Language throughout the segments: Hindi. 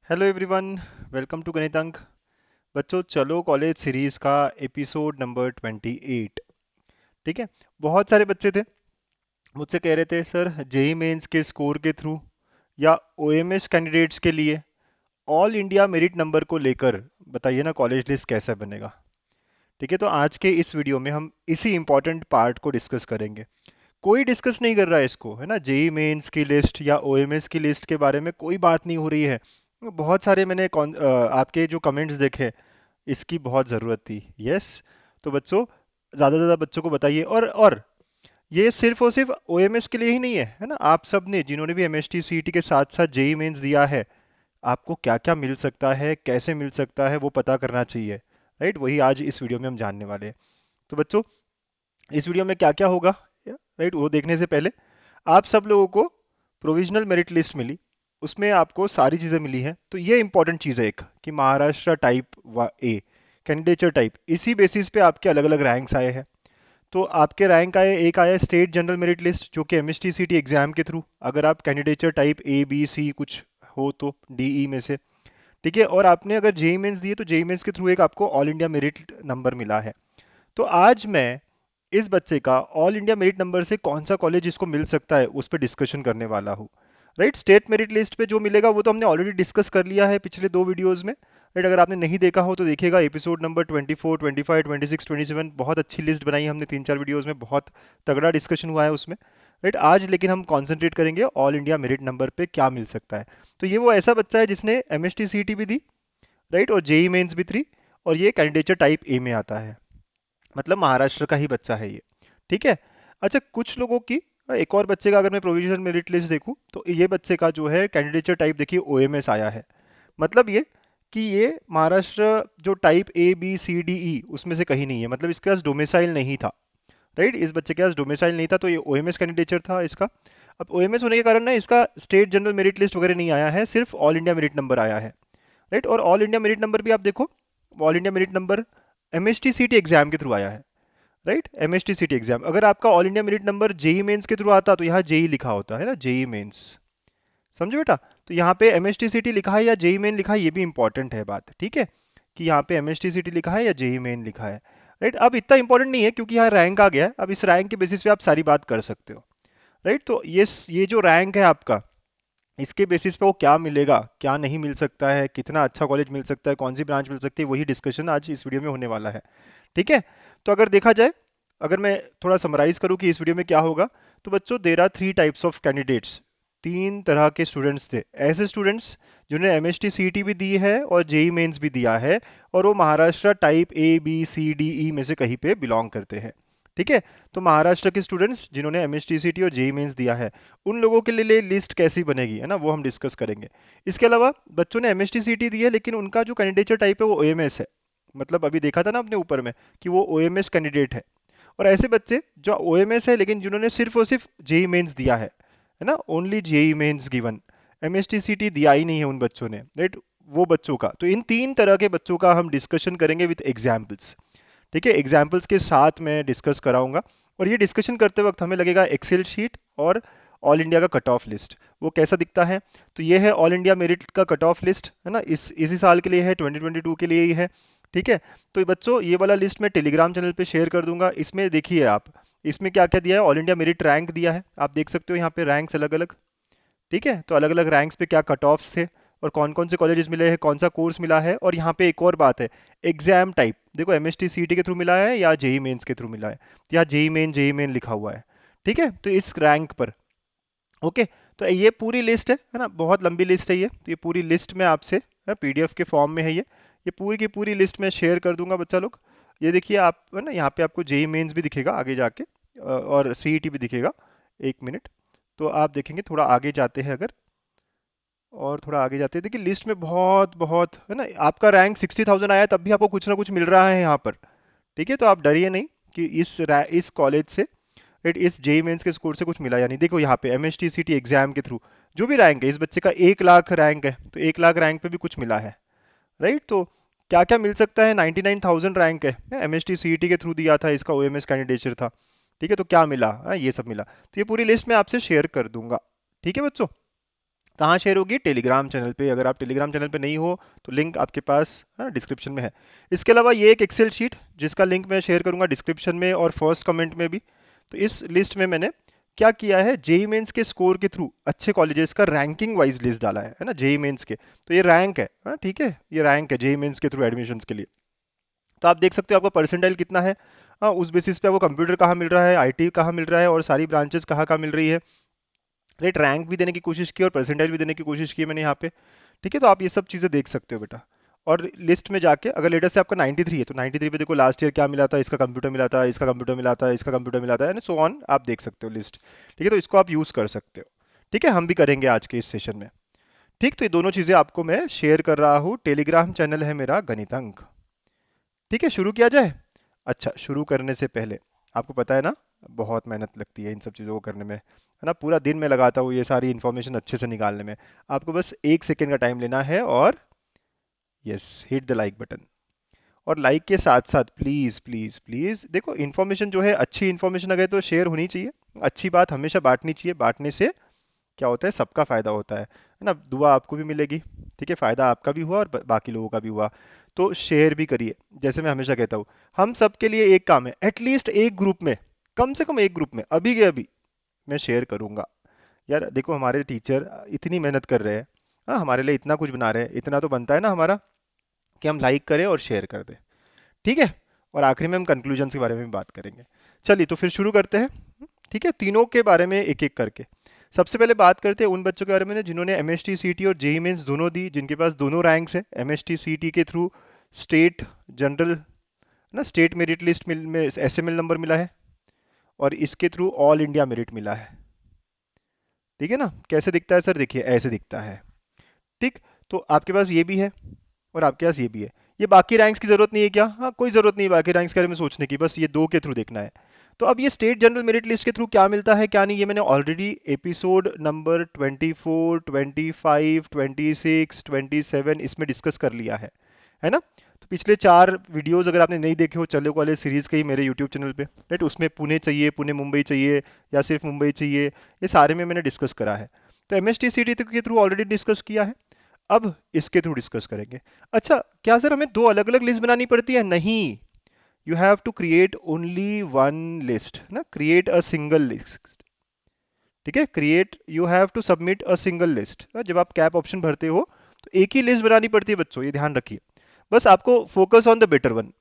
हेलो एवरीवन, वेलकम टू गणित अंक। बच्चों, चलो कॉलेज सीरीज का एपिसोड नंबर 28। ठीक है। बहुत सारे बच्चे थे, मुझसे कह रहे थे सर जेई मेंस के स्कोर के थ्रू या ओएमएस कैंडिडेट्स के लिए ऑल इंडिया मेरिट नंबर को लेकर बताइए ना कॉलेज लिस्ट कैसा बनेगा। ठीक है, तो आज के इस वीडियो में हम इसी इंपॉर्टेंट पार्ट को डिस्कस करेंगे। कोई डिस्कस नहीं कर रहा है इसको, है ना, जेई मेंस की लिस्ट या ओएमएस की लिस्ट के बारे में कोई बात नहीं हो रही है। बहुत सारे मैंने आपके जो कमेंट्स देखे, इसकी बहुत ज़रूरत थी। यस। तो बच्चों, ज़्यादा से ज़्यादा बच्चों को बताइए। और ये सिर्फ और सिर्फ ओएमएस के लिए ही नहीं है ना, आप सब ने जिन्होंने भी एमएसटी सीईटी के साथ साथ जेई मेंस दिया है, आपको क्या क्या मिल सकता है, कैसे मिल सकता है, वो पता करना चाहिए। राइट, वही आज इस वीडियो में हम जानने वाले हैं। तो बच्चों, इस वीडियो में क्या क्या होगा, राइट, वो देखने से पहले आप सब लोगों को प्रोविजनल मेरिट लिस्ट मिली, उसमें आपको सारी चीज़ें मिली हैं। तो ये इंपॉर्टेंट चीज़ है एक, कि महाराष्ट्र टाइप ए कैंडिडेचर टाइप, इसी बेसिस पे आपके अलग अलग रैंक्स आए हैं। तो आपके रैंक आए, एक आया स्टेट जनरल मेरिट लिस्ट जो कि एमएसटी सीटी एग्जाम के थ्रू, अगर आप candidature type A B C कुछ हो तो डीई में से। ठीक है, और आपने अगर जेई मेंस दिए तो जेई मेंस के थ्रू एक आपको ऑल इंडिया मेरिट नंबर मिला है। तो आज मैं इस बच्चे का ऑल इंडिया मेरिट नंबर से कौन सा कॉलेज इसको मिल सकता है उस पर डिस्कशन करने वाला हूँ। राइट, स्टेट मेरिट लिस्ट पे जो मिलेगा वो तो हमने ऑलरेडी डिस्कस कर लिया है पिछले दो वीडियोस में। राइट, अगर आपने नहीं देखा हो तो देखिएगा, एपिसोड नंबर 24, 25, 26, 27, बहुत अच्छी लिस्ट बनाई हमने तीन चार वीडियोस में, बहुत तगड़ा डिस्कशन हुआ है उसमें। राइट, आज लेकिन हम कॉन्सेंट्रेट करेंगे ऑल इंडिया मेरिट नंबर पे क्या मिल सकता है। तो ये वो ऐसा बच्चा है जिसने एमएसटी सीईटी भी दी, राइट, और जेई मेंस भी 3, और ये कैंडिडेचर टाइप ए में आता है, मतलब महाराष्ट्र का ही बच्चा है ये। ठीक है। अच्छा, कुछ लोगों की, एक और बच्चे का अगर मैं प्रोविजनल मेरिट लिस्ट देखूं तो ये बच्चे का जो है कैंडिडेचर टाइप देखिए ओएमएस आया है। मतलब ये कि ये महाराष्ट्र जो type A B C D E उसमें से कहीं नहीं है, मतलब इसके पास डोमिसाइल नहीं था। राइट, इस बच्चे के पास डोमिसाइल नहीं था, तो ये ओएमएस कैंडिडेचर था इसका। अब ओएमएस होने के कारण ना इसका स्टेट जनरल मेरिट लिस्ट वगैरह नहीं आया है, सिर्फ ऑल इंडिया मेरिट नंबर आया है। राइट, और ऑल इंडिया मेरिट नंबर भी आप देखो, all India merit number MHT CET exam के थ्रू आया है। राइट, एमएसटी सीटी एग्जाम, अगर आपका all India merit number JEE Mains के थ्रू आता तो यहाँ जेई लिखा होता है ना, जेई मेंस। समझे बेटा? तो यहाँ पे एमएसटी सीटी लिखा है या जेई मेन लिखा है, ये भी इंपॉर्टेंट है बात। ठीक है, कि यहाँ पे एमएसटी सीटी लिखा है या जेई मेन लिखा है। राइट, अब इतना इंपॉर्टेंट नहीं है क्योंकि यहाँ रैंक आ गया है, अब इस रैंक के बेसिस पे आप सारी बात कर सकते हो। राइट, तो ये जो रैंक है आपका, इसके बेसिस पे वो क्या मिलेगा, क्या नहीं मिल सकता है, कितना अच्छा कॉलेज मिल सकता है, कौन सी ब्रांच मिल सकती है, वही डिस्कशन आज इस वीडियो में होने वाला है। ठीक है। तो अगर देखा जाए, अगर मैं थोड़ा समराइज करूं कि इस वीडियो में क्या होगा, तो बच्चों there are three types of candidates, तीन तरह के स्टूडेंट्स थे। ऐसे स्टूडेंट्स जिन्होंने एमएसटी सीईटी भी दी है और जेई मेंस भी दिया है, और वो Maharashtra type A B C D E में से कहीं पे बिलोंग करते हैं। ठीक है। तो महाराष्ट्र के स्टूडेंट्स जिन्होंने एमएसटी सीईटी और जेई मेंस दिया है, उन लोगों के लिए लिस्ट कैसी बनेगी, है ना, वो हम डिस्कस करेंगे। इसके अलावा बच्चों ने एमएसटी सीईटी दी है लेकिन उनका जो कैंडिडेचर टाइप है वो ओएमएस है, मतलब अभी देखा था ना आपने ऊपर में कि वो ओएमएस कैंडिडेट है। और ऐसे बच्चे जो ओएमएस है लेकिन जिन्होंने सिर्फ और सिर्फ जेई मेंस दिया है ना, only JEE Mains given, MHT CET दिया ही नहीं है उन बच्चों ने। राइट, वो बच्चों का, तो इन तीन तरह के बच्चों का हम डिस्कशन करेंगे विद एग्जाम्पल्स। ठीक है, एग्जाम्पल्स के साथ मैं डिस्कस कराऊंगा। और ये डिस्कशन करते वक्त हमें लगेगा एक्सेल शीट और ऑल इंडिया का कट ऑफ लिस्ट वो कैसा दिखता है। तो ये है ऑल इंडिया मेरिट का कट ऑफ लिस्ट, है ना, इसी साल के लिए है, 2022 के लिए ही है। ठीक है। तो बच्चों, ये वाला लिस्ट मैं टेलीग्राम चैनल पे शेयर कर दूंगा, इसमें देखिए आप, इसमें क्या क्या दिया है, ऑल इंडिया मेरिट रैंक दिया है, आप देख सकते हो यहाँ पे रैंक्स अलग अलग। ठीक है, तो अलग अलग रैंक्स पे क्या कट ऑफ्स थे और कौन कौन से कॉलेजेस मिले हैं, कौन सा कोर्स मिला है। और यहाँ पे एक और बात है, एग्जाम टाइप देखो, एमएसटी सीईटी के थ्रू मिला है या जेई मेंस के थ्रू मिला है, तो यहाँ जेई मेन लिखा हुआ है। ठीक है, तो इस रैंक पर। ओके, तो ये पूरी लिस्ट है ना, बहुत लंबी लिस्ट है ये, तो ये पूरी लिस्ट में आपसे पीडीएफ के फॉर्म में है ये पूरी की पूरी लिस्ट में शेयर कर दूंगा बच्चा लोग। ये देखिए आप, है ना, यहाँ पे आपको जेई मेंस भी दिखेगा आगे जाके, और सीईटी भी दिखेगा। एक मिनट, तो आप देखेंगे थोड़ा आगे जाते हैं अगर, और थोड़ा आगे जाते हैं, देखिए लिस्ट में बहुत बहुत, है ना, आपका रैंक 60,000 आया तब भी आपको कुछ ना कुछ मिल रहा है यहाँ पर। ठीक है, तो आप डरिए नहीं कि इस कॉलेज से, राइट, इस जेई मेंस के स्कोर से कुछ मिला या नहीं। देखो यहाँ पे एमएसटी सीटी एग्जाम के थ्रू जो भी रैंक है, इस बच्चे का 1 लाख रैंक है, तो 1 लाख रैंक पे भी कुछ मिला है। राइट, तो क्या क्या मिल सकता है, 99,000 रैंक है, एमएसटी सीईटी के थ्रू दिया था, इसका ओएमएस कैंडिडेचर था। ठीक है, तो क्या मिला, ये सब मिला, तो ये पूरी लिस्ट मैं आपसे शेयर कर दूंगा। ठीक है बच्चों। कहाँ शेयर होगी? टेलीग्राम चैनल पे। अगर आप टेलीग्राम चैनल पे नहीं हो तो लिंक आपके पास डिस्क्रिप्शन में है। इसके अलावा ये एक एक्सेल शीट जिसका लिंक मैं शेयर करूंगा डिस्क्रिप्शन में और फर्स्ट कमेंट में भी। तो इस लिस्ट में मैंने क्या किया है, जेई मेंस के स्कोर के थ्रू अच्छे कॉलेजेस का रैंकिंग वाइज लिस्ट डाला है ना, जेई मेंस के। तो ये रैंक है, ठीक है, ये रैंक है जेई मेंस के थ्रू एडमिशन्स के लिए। तो आप देख सकते हो आपका परसेंटाइल कितना है। उस बेसिस पे आपको कंप्यूटर कहाँ मिल रहा है, आईटी कहाँ मिल रहा है और सारी ब्रांचेस कहाँ कहाँ मिल रही है। राइट, रैंक भी देने की कोशिश की और परसेंटाइल भी देने की कोशिश की है मैंने यहाँ पे। ठीक है, तो आप ये सब चीज़ें देख सकते हो बेटा। और लिस्ट में जाके अगर लेटेस्ट से आपका 93 है तो 93 पे देखो लास्ट ईयर क्या मिला था, इसका कंप्यूटर मिला था, इसका कंप्यूटर मिला था, इसका कंप्यूटर मिला था, एंड सो ऑन, आप देख सकते हो लिस्ट। ठीक है, तो इसको आप यूज़ कर सकते हो। ठीक है, हम भी करेंगे आज के इस सेशन में। ठीक, तो ये दोनों चीज़ें आपको मैं शेयर कर रहा हूँ। टेलीग्राम चैनल है मेरा गणितंक। ठीक है, शुरू किया जाए। अच्छा, शुरू करने से पहले आपको पता है ना, बहुत मेहनत लगती है इन सब चीज़ों को करने में, है ना, पूरा दिन मैं लगाता हूँ ये सारी इन्फॉर्मेशन अच्छे से निकालने में। आपको बस 1 सेकेंड का टाइम लेना है और yes, hit the like button. और लाइक के साथ साथ प्लीज़ प्लीज़ प्लीज़ देखो, इन्फॉर्मेशन जो है, अच्छी इन्फॉर्मेशन अगर तो शेयर होनी चाहिए। अच्छी बात हमेशा बांटनी चाहिए, बांटने से क्या होता है, सबका फायदा होता है ना, दुआ आपको भी मिलेगी। ठीक है, फायदा आपका भी हुआ और बाकी लोगों का भी हुआ। तो शेयर भी करिए। जैसे मैं हमेशा कहता हूँ, हम सबके लिए एक काम है, एटलीस्ट एक ग्रुप में, कम से कम एक ग्रुप में अभी के अभी मैं शेयर करूंगा। यार देखो, हमारे टीचर इतनी मेहनत कर रहे हैं, हाँ, हमारे लिए इतना कुछ बना रहे हैं, इतना तो बनता है ना हमारा कि हम लाइक करें और शेयर कर दें। ठीक है, और आखिरी में हम कंक्लूजन के बारे में भी बात करेंगे। चलिए तो फिर शुरू करते हैं। ठीक है, तीनों के बारे में एक एक करके। सबसे पहले बात करते हैं उन बच्चों के बारे में जिन्होंने एमएसटी सीटी और जेई मेंस दोनों दी, जिनके पास दोनों रैंक्स हैं। एमएसटी सीटी के थ्रू स्टेट जनरल ना, स्टेट मेरिट लिस्ट में एसएमएल नंबर मिला है, और इसके थ्रू ऑल इंडिया मेरिट मिला है। ठीक है ना, कैसे दिखता है सर? देखिए ऐसे दिखता है। ठीक, तो आपके पास ये भी है और आपके पास ये भी है। ये बाकी रैंक्स की जरूरत नहीं है क्या? हाँ, कोई जरूरत नहीं है बाकी रैंक्स के बारे में सोचने की, बस ये दो के थ्रू देखना है। तो अब ये स्टेट जनरल मेरिट लिस्ट के थ्रू क्या मिलता है क्या नहीं, ये मैंने ऑलरेडी एपिसोड नंबर 24, 25, 26, 27 इसमें डिस्कस कर लिया है ना। तो पिछले 4 वीडियोस अगर आपने नहीं देखे हो चलो कॉलेज सीरीज के ही मेरे यूट्यूब चैनल पे, राइट, उसमें पुणे चाहिए, पुणे मुंबई चाहिए या सिर्फ मुंबई चाहिए, ये सारे में मैंने डिस्कस करा है। तो एमएसटी सीटी के थ्रू ऑलरेडी डिस्कस किया है। अब इसके थ्रू डिस्कस करेंगे। अच्छा, क्या सर हमें दो अलग अलग लिस्ट बनानी पड़ती है? नहीं, you have to create only one list ना, क्रिएट अ सिंगल लिस्ट। ठीक है, create, you have to submit a single list. जब आप कैप ऑप्शन भरते हो तो एक ही लिस्ट बनानी पड़ती है बच्चों, ये ध्यान रखिए। बस आपको focus on the better one,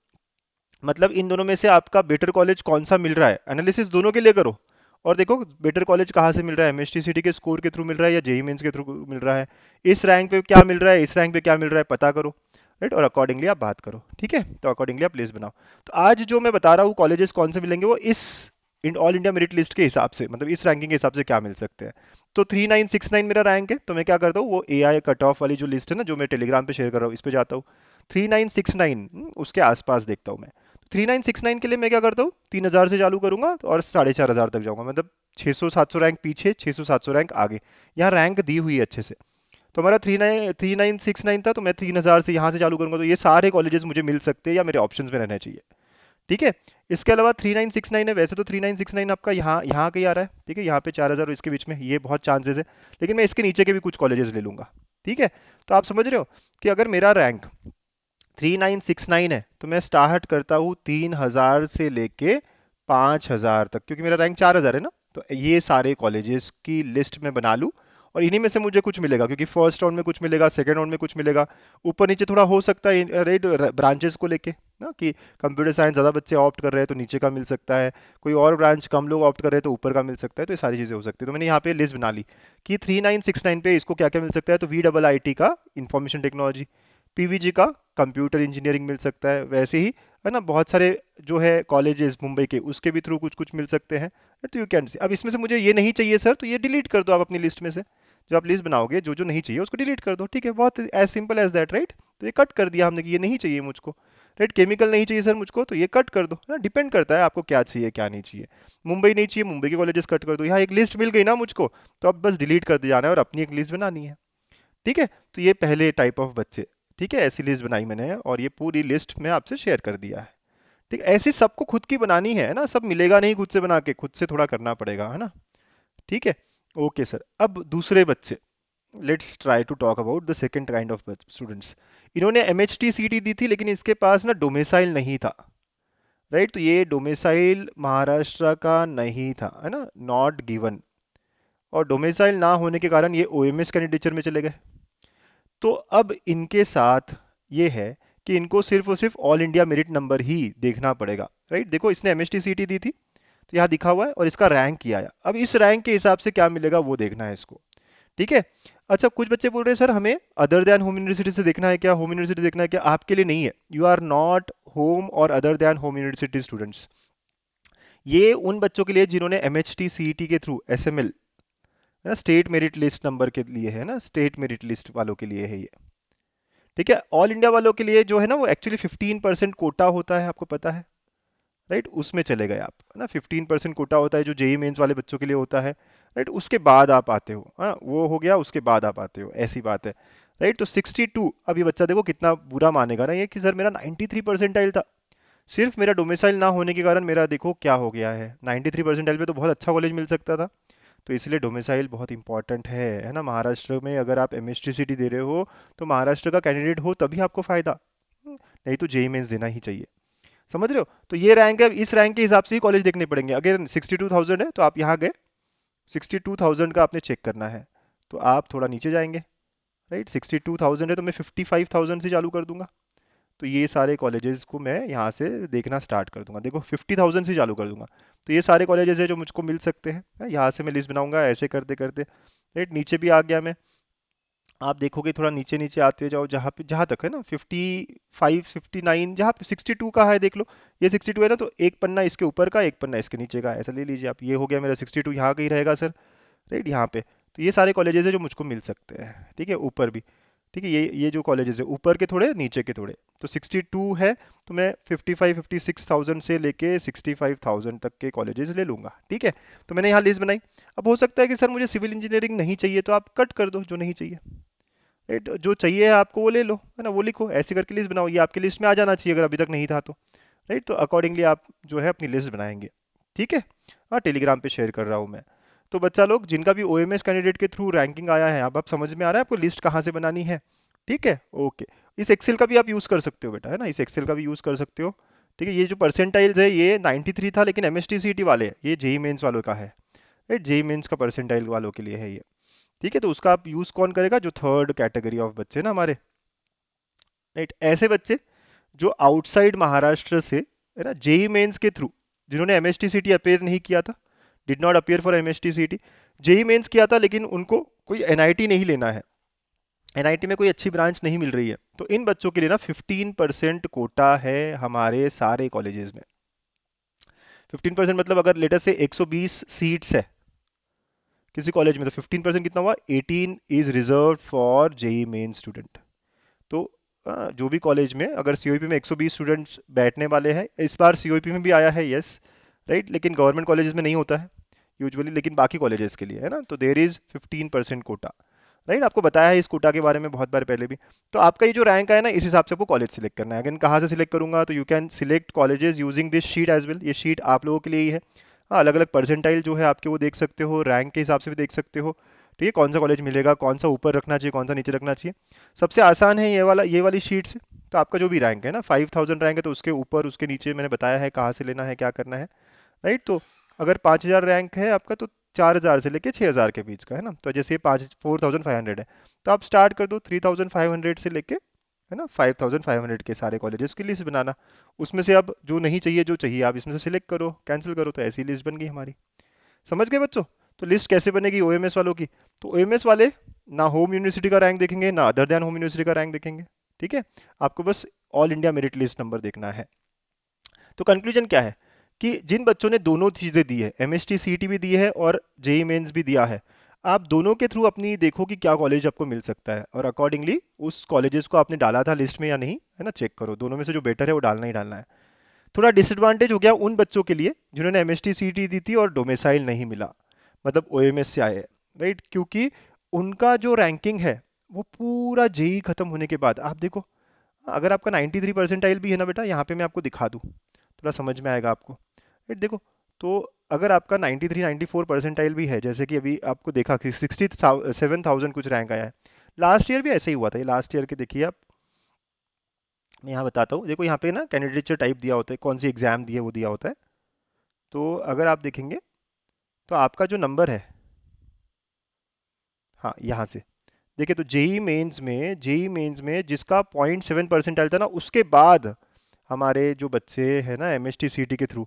मतलब इन दोनों में से आपका बेटर कॉलेज कौन सा मिल रहा है, एनालिसिस दोनों के लिए करो। और देखो बेटर कॉलेज कहाँ से मिल रहा है, एमएसटी सिटी के स्कोर के थ्रू मिल रहा है या जेई मेंस के थ्रू मिल रहा है, इस रैंक पे क्या मिल रहा है, इस रैंक पे क्या मिल रहा है, पता करो। राइट, और अकॉर्डिंगली आप बात करो। ठीक है, तो अकॉर्डिंगली आप लिस्ट बनाओ। तो आज जो मैं बता रहा हूँ कॉलेजेस कौन से मिलेंगे, वो इस ऑल इंडिया मेरिट लिस्ट के हिसाब से, मतलब इस रैंकिंग के हिसाब से क्या मिल सकते हैं। तो 3969 मेरा रैंक है, तो मैं क्या करता हूँ, वो एआई कट ऑफ वाली जो लिस्ट है ना, जो मैं टेलीग्राम पे शेयर कर रहा हूँ, इस पे जाता हूँ। 3969 उसके आसपास देखता हूँ मैं। 3969 के लिए मैं क्या करता हूँ, 3000 से चालू करूंगा और 4500 तक जाऊंगा, मतलब 600 700 रैंक पीछे, 600 700 रैंक आगे। यहाँ रैंक दी हुई है अच्छे से। तो हमारा 3969 था, तो मैं 3000 से यहाँ से चालू करूंगा, तो ये सारे कॉलेजेस मुझे मिल सकते हैं या मेरे ऑप्शंस में रहने चाहिए। ठीक है, इसके अलावा 3969 है, वैसे तो 3969 आपका यहाँ यहाँ का ही आ रहा है। ठीक है, यहाँ पे 4000 इसके बीच में, ये बहुत चांसेस है, लेकिन मैं इसके नीचे के भी कुछ कॉलेजेस ले लूंगा। ठीक है, तो आप समझ रहे हो कि अगर मेरा रैंक 3969 है तो मैं स्टार्ट करता हूँ 3000 से लेके 5000 तक, क्योंकि मेरा रैंक 4000 है ना। तो ये सारे कॉलेजेस की लिस्ट में बना लूँ और इन्हीं में से मुझे कुछ मिलेगा, क्योंकि फर्स्ट राउंड में कुछ मिलेगा, सेकंड राउंड में कुछ मिलेगा, ऊपर नीचे थोड़ा हो सकता है, रेट ब्रांचेस को लेके ना, कि कंप्यूटर साइंस ज़्यादा बच्चे ऑप्ट कर रहे हैं तो नीचे का मिल सकता है, कोई और ब्रांच कम लोग ऑप्ट कर रहे हैं तो ऊपर का मिल सकता है। तो ये सारी चीज़ें हो सकती है। तो मैंने यहाँ पे लिस्ट बना ली कि 3969 पे इसको क्या क्या मिल सकता है। तो वी डबल आई टी का इंफॉर्मेशन टेक्नोलॉजी, पीवीजी का कंप्यूटर इंजीनियरिंग मिल सकता है, वैसे ही है ना बहुत सारे जो है कॉलेजेस मुंबई के, उसके भी थ्रू कुछ कुछ मिल सकते हैं। तो यू कैन सी, अब इसमें से मुझे ये नहीं चाहिए सर, तो ये डिलीट कर दो आप अपनी लिस्ट में से। जो आप लिस्ट बनाओगे जो जो नहीं चाहिए उसको डिलीट कर दो। ठीक है, बहुत as simple as that, right. तो ये कट कर दिया हमने कि ये नहीं चाहिए मुझको। राइट, केमिकल नहीं चाहिए सर मुझको, तो ये कट कर दो ना, डिपेंड करता है आपको क्या चाहिए क्या नहीं चाहिए। मुंबई नहीं चाहिए, मुंबई के कॉलेजेस कट कर दो। यहाँ एक लिस्ट मिल गई ना मुझको, तो अब बस डिलीट कर दिया जाना है और अपनी एक लिस्ट बनानी है। ठीक है, तो ये पहले टाइप ऑफ बच्चे। ठीक है, ऐसी लिस्ट बनाई मैंने और ये पूरी लिस्ट में आपसे शेयर कर दिया है। ठीक, ऐसी सबको खुद की बनानी है ना, सब मिलेगा नहीं खुद से बना के, खुद से थोड़ा करना पड़ेगा, है ना। ठीक है, ओके सर। अब दूसरे बच्चे, let's try to talk about the second kind of students. इन्होंने एमएचटी सीटी दी थी लेकिन इसके पास ना डोमिसाइल नहीं था, राइट? तो ये डोमिसाइल महाराष्ट्र का नहीं था, है ना, नॉट गिवन। और डोमिसाइल ना होने के कारण ये ओएमएस कैंडिडेचर में चले गए। तो अब इनके साथ ये है कि इनको सिर्फ और सिर्फ ऑल इंडिया मेरिट नंबर ही देखना पड़ेगा, राइट? देखो इसने एमएसटी सीटी दी थी तो यहाँ दिखा हुआ है और इसका रैंक किया है। अब इस रैंक के हिसाब से क्या मिलेगा वो देखना है इसको, ठीक है? अच्छा, कुछ बच्चे बोल रहे हैं सर हमें अदर देन होम यूनिवर्सिटी से देखना है क्या, होम यूनिवर्सिटी देखना है क्या? आपके लिए नहीं है, यू आर नॉट होम और other than home university students. ये उन बच्चों के लिए जिन्होंने एमएचटी सीईटी के थ्रू एसएमएल, है ना, स्टेट मेरिट लिस्ट नंबर के लिए है ना, स्टेट मेरिट लिस्ट वालों के लिए है ये, ठीक है? ऑल इंडिया वालों के लिए जो है ना वो एक्चुअली 15% कोटा होता है, आपको पता है, राइट? उसमें चले गए आप, है ना, 15% कोटा होता है जो जेई मेंस वाले बच्चों के लिए होता है, राइट? उसके बाद आप आते हो, हाँ वो हो गया, उसके बाद आप आते हो, ऐसी बात है, राइट? तो 62, अब ये बच्चा देखो कितना बुरा मानेगा ना ये कि सर मेरा 93 परसेंटाइल था, सिर्फ मेरा डोमिसाइल ना होने के कारण मेरा देखो क्या हो गया है, 93 परसेंटाइल पे तो बहुत अच्छा कॉलेज मिल सकता था। तो इसलिए डोमिसाइल बहुत इंपॉर्टेंट है ना? महाराष्ट्र में अगर आप एमएसटीसीटी दे रहे हो तो महाराष्ट्र का कैंडिडेट हो तभी आपको फायदा, नहीं तो जेई मेंस देना ही चाहिए। समझ रहे हो? तो ये रैंक है, इस रैंक के हिसाब से ही कॉलेज देखने पड़ेंगे। अगर 62,000 है तो आप यहाँ गए, 62,000 का आपने चेक करना है, तो आप थोड़ा नीचे जाएंगे, राइट? 62,000 है तो मैं 55,000 से चालू कर दूंगा, तो ये सारे कॉलेजेस को मैं यहाँ से देखना स्टार्ट कर दूंगा। देखो 50,000 से चालू कर दूंगा, तो ये सारे कॉलेजेस है जो मुझको मिल सकते हैं, यहाँ से मैं लिस्ट बनाऊंगा, ऐसे करते करते राइट नीचे भी आ गया मैं। आप देखोगे थोड़ा नीचे नीचे आते जाओ, जहाँ पे जहाँ तक है ना 55 59, जहाँ पे 62 का है देख लो, ये 62 है ना, तो एक पन्ना इसके ऊपर का एक पन्ना इसके नीचे का, ऐसा ले लीजिए आप। ये हो गया मेरा 62, यहाँ कहीं रहेगा सर, राइट, यहाँ पे। तो ये सारे कॉलेजेस है जो मुझको मिल सकते हैं, ठीक है, ऊपर भी, ठीक है, ये जो कॉलेजेस है ऊपर के थोड़े नीचे के थोड़े, तो 62 है तो मैं 56,000 से लेके 65,000 तक के कॉलेजेस ले लूंगा, ठीक है? तो मैंने यहाँ लिस्ट बनाई। अब हो सकता है कि सर मुझे सिविल इंजीनियरिंग नहीं चाहिए, तो आप कट कर दो जो नहीं चाहिए, राइट? जो चाहिए आपको वो ले लो, है ना, वो लिखो, ऐसे करके लिस्ट बनाओ, ये आपकी लिस्ट में आ जाना चाहिए अगर अभी तक नहीं था तो, राइट? तो अकॉर्डिंगली आप जो है अपनी लिस्ट बनाएंगे, ठीक है? हाँ, टेलीग्राम पे शेयर कर रहा हूँ मैं। तो बच्चा लोग जिनका भी ओएमएस कैंडिडेट के थ्रू रैंकिंग आया है, अब आप समझ में आ रहा है आपको लिस्ट कहाँ से बनानी है, ठीक है? ओके। इस एक्सेल का भी आप यूज कर सकते हो बेटा, है ना, इस एक्सेल का भी यूज कर सकते हो, ठीक है? ये जो परसेंटाइल्स है ये 93 था लेकिन एमएसटी सीटी वाले, ये जेई मेंस वालों का है, राइट? जेई मेंस का परसेंटाइल वालों के लिए है ये, ठीक है? तो उसका आप यूज कौन करेगा? जो थर्ड कैटेगरी ऑफ बच्चे ना हमारे, राइट? ऐसे बच्चे जो आउटसाइड महाराष्ट्र से, है ना, जेई मेंस के थ्रू, जिन्होंने एमएसटी सीटी अपेयर नहीं किया था, did not appear for MST सीटी, जेई मेंस किया था लेकिन उनको कोई एनआईटी नहीं लेना है, एनआईटी में कोई अच्छी ब्रांच नहीं मिल रही है, तो इन बच्चों के लिए ना 15% कोटा है हमारे सारे कॉलेजेस में। 15% मतलब अगर लेटर से 120 सीट्स है किसी कॉलेज में, तो 15% कितना हुआ? 18 is reserve for JEE Main student. तो जो भी कॉलेज में अगर सीओईपी में 120 स्टूडेंट्स बैठने वाले हैं, इस बार सीओईपी में भी आया है, यस, राइट, लेकिन गवर्नमेंट कॉलेजेस में नहीं होता है यूजुअली, लेकिन बाकी कॉलेजेस के लिए है ना, तो देर इज 15% कोटा, राइट? आपको बताया है इस कोटा के बारे में बहुत बार पहले भी। तो आपका ये जो रैंक है ना, इस हिसाब से आपको कॉलेज सिलेक्ट करना है। अगर कहाँ से सिलेक्ट करूंगा, तो you can select colleges using this sheet as well, ये शीट आप लोगों के लिए ही है। हाँ, अलग अलग परसेंटाइल जो है आपके वो देख सकते हो, रैंक के हिसाब से भी देख सकते हो, ठीक है? कौन सा कॉलेज मिलेगा, कौन सा ऊपर रखना चाहिए, कौन सा नीचे रखना चाहिए। सबसे आसान है ये वाली शीट से। तो आपका जो भी रैंक है ना, 5000 रैंक है तो उसके ऊपर उसके नीचे मैंने बताया है कहाँ से लेना है, क्या करना है, राइट? तो अगर 5000 रैंक है आपका, तो 4000 से लेके 6000 के बीच का है ना, तो जैसे ये 4500 है, तो आप स्टार्ट कर दो 3500 से लेके, है ना, 5500 के सारे कॉलेजेस की लिस्ट बनाना। उसमें से अब जो नहीं चाहिए, जो चाहिए आप इसमें से सिलेक्ट करो, कैंसिल करो, तो ऐसी लिस्ट बन गई हमारी। समझ गए बच्चों? तो लिस्ट कैसे बनेगी ओएमएस वालों की? तो ओएमएस वाले ना होम यूनिवर्सिटी का रैंक देखेंगे ना अदर देन होम यूनिवर्सिटी का रैंक देखेंगे, ठीक है? आपको बस all India merit list number देखना है। तो कंक्लूजन क्या है कि जिन बच्चों ने दोनों चीजें दी है, एमएसटी सीटी भी दी है और जेई मेंस भी दिया है, आप दोनों के थ्रू अपनी देखो कि क्या कॉलेज आपको मिल सकता है, और अकॉर्डिंगली उस कॉलेजेस को आपने डाला था लिस्ट में या नहीं, है ना, चेक करो, दोनों में से जो बेटर है वो डालना ही डालना है। थोड़ा डिसएडवांटेज हो गया उन बच्चों के लिए जिन्होंने एमएसटी सीटी दी थी और डोमिसाइल नहीं मिला, मतलब ओएमएस से आए, राइट? क्योंकि उनका जो रैंकिंग है वो पूरा जेई खत्म होने के बाद, आप देखो, अगर आपका 93 परसेंटाइल भी है ना बेटा, यहाँ पे मैं आपको दिखा दूँ, थोड़ा समझ में आएगा आपको, राइट? देखो, तो अगर आपका 93 94 परसेंटाइल भी है, जैसे कि अभी आपको देखा कि 67,000 कुछ रैंक आया है, लास्ट ईयर भी ऐसे ही हुआ था। ये लास्ट ईयर के देखिए आप, मैं यहाँ बताता हूँ। देखो यहाँ पे ना कैंडिडेचर टाइप दिया होता है, कौन सी एग्जाम दी है वो दिया होता है। तो अगर आप देखेंगे तो आपका जो नंबर है, हाँ यहाँ से देखिए, तो जेई मेंस में जिसका 0.7 परसेंटाइल था ना, उसके बाद हमारे जो बच्चे हैं ना एमएसटी सीटी के थ्रू,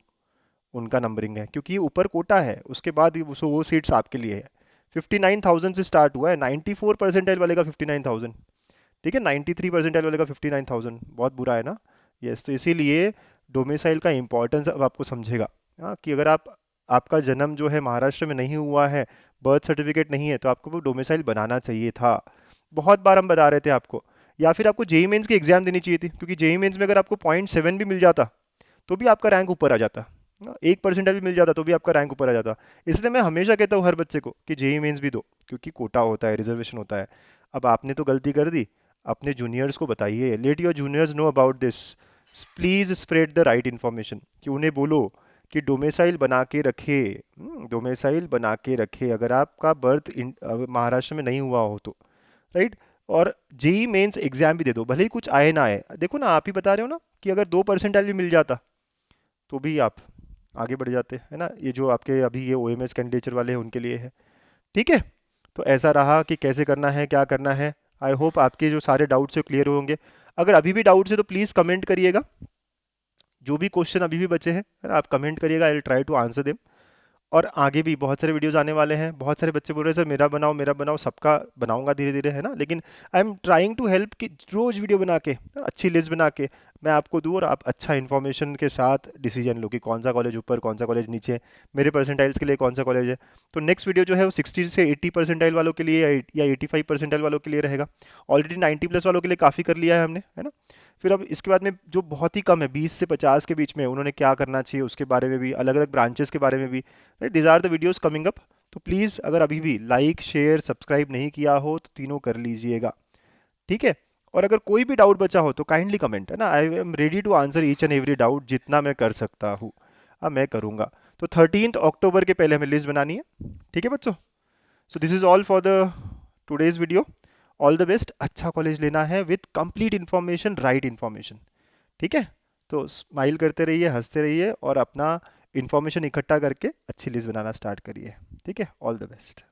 उनका नंबरिंग है, क्योंकि ये ऊपर कोटा है, उसके बाद वो सीट्स आपके लिए है। 59,000 से स्टार्ट हुआ है, 94 परसेंटाइल वाले का 59,000, ठीक है, 93 परसेंटाइल वाले का 59,000, बहुत बुरा है ना। यस, तो इसीलिए डोमिसाइल का इंपॉर्टेंस अब आपको समझेगा। हाँ, कि अगर आप, आपका जन्म जो है महाराष्ट्र में नहीं हुआ है, बर्थ सर्टिफिकेट नहीं है, तो आपको वो डोमिसाइल बनाना चाहिए था। बहुत बार हम बता रहे थे आपको। या फिर आपको जेई मेंस की एग्जाम देनी चाहिए थी, क्योंकि जेई मेंस में अगर आपको 0.7 भी मिल जाता तो भी आपका रैंक ऊपर आ जाता। 1 परसेंटाइल भी मिल जाता तो भी आपका रैंक ऊपर आ जाता। इसलिए मैं हमेशा कहता हूँ हर बच्चे को कि जेई मेंस भी दो, क्योंकि कोटा होता है, रिजर्वेशन होता है। अब आपने तो गलती कर दी, अपने जूनियर्स को बताइए, let your juniors know about this, please spread the right information, कि उन्हें बोलो कि डोमिसाइल बना के रखे, डोमिसाइल बना के रखे, अगर आपका बर्थ महाराष्ट्र में नहीं हुआ हो तो, राइट। और जेई मेंस एग्जाम भी दे दो, भले ही कुछ आए ना आए। देखो ना, आप ही बता रहे हो ना कि अगर 2 परसेंटाइल भी मिल जाता तो भी आप आगे बढ़ जाते, है ना। ये जो आपके अभी ये ओएमएस कैंडिडेचर वाले हैं उनके लिए है, ठीक है। तो ऐसा रहा कि कैसे करना है, क्या करना है। आई होप आपके जो सारे डाउट्स है क्लियर होंगे। अगर अभी भी डाउट्स है तो प्लीज़ कमेंट करिएगा, जो भी क्वेश्चन अभी भी बचे हैं, है ना, आप कमेंट करिएगा, I will try to answer them. और आगे भी बहुत सारे वीडियोस आने वाले हैं। बहुत सारे बच्चे बोल रहे हैं सर मेरा बनाओ, सबका बनाऊंगा धीरे धीरे, है ना। लेकिन I am trying to help कि रोज वीडियो बना के, अच्छी लिस्ट बना के मैं आपको दूँ, और आप अच्छा इन्फॉर्मेशन के साथ डिसीजन लो कि कौन सा कॉलेज ऊपर, कौन सा कॉलेज नीचे, मेरे परसेंटाइल्स के लिए कौन सा कॉलेज है। तो नेक्स्ट वीडियो जो है वो 60 से 80 परसेंटाइल वालों के लिए या 85 परसेंटाइल वालों के लिए रहेगा। ऑलरेडी 90 प्लस वालों के लिए काफ़ी कर लिया है हमने, है ना। फिर अब इसके बाद में जो बहुत ही कम है, 20 से 50 के बीच में, उन्होंने क्या करना चाहिए उसके बारे में भी, अलग अलग ब्रांचेस के बारे में भी, right. These are the videos coming up. तो प्लीज़ अगर अभी भी लाइक शेयर सब्सक्राइब नहीं किया हो तो तीनों कर लीजिएगा, ठीक है। और अगर कोई भी डाउट बचा हो तो काइंडली कमेंट, है ना। I am ready to answer each and every doubt, जितना मैं कर सकता हूँ, हाँ मैं करूँगा। तो 13 अक्टूबर के पहले हमें लिस्ट बनानी है, ठीक है बच्चों। So this is all for the today's video. All the best, अच्छा कॉलेज लेना है with complete information, right information, ठीक है। तो स्माइल करते रहिए, हंसते रहिए, और अपना इन्फॉर्मेशन इकट्ठा करके अच्छी लिस्ट बनाना स्टार्ट करिए, ठीक है। All the best.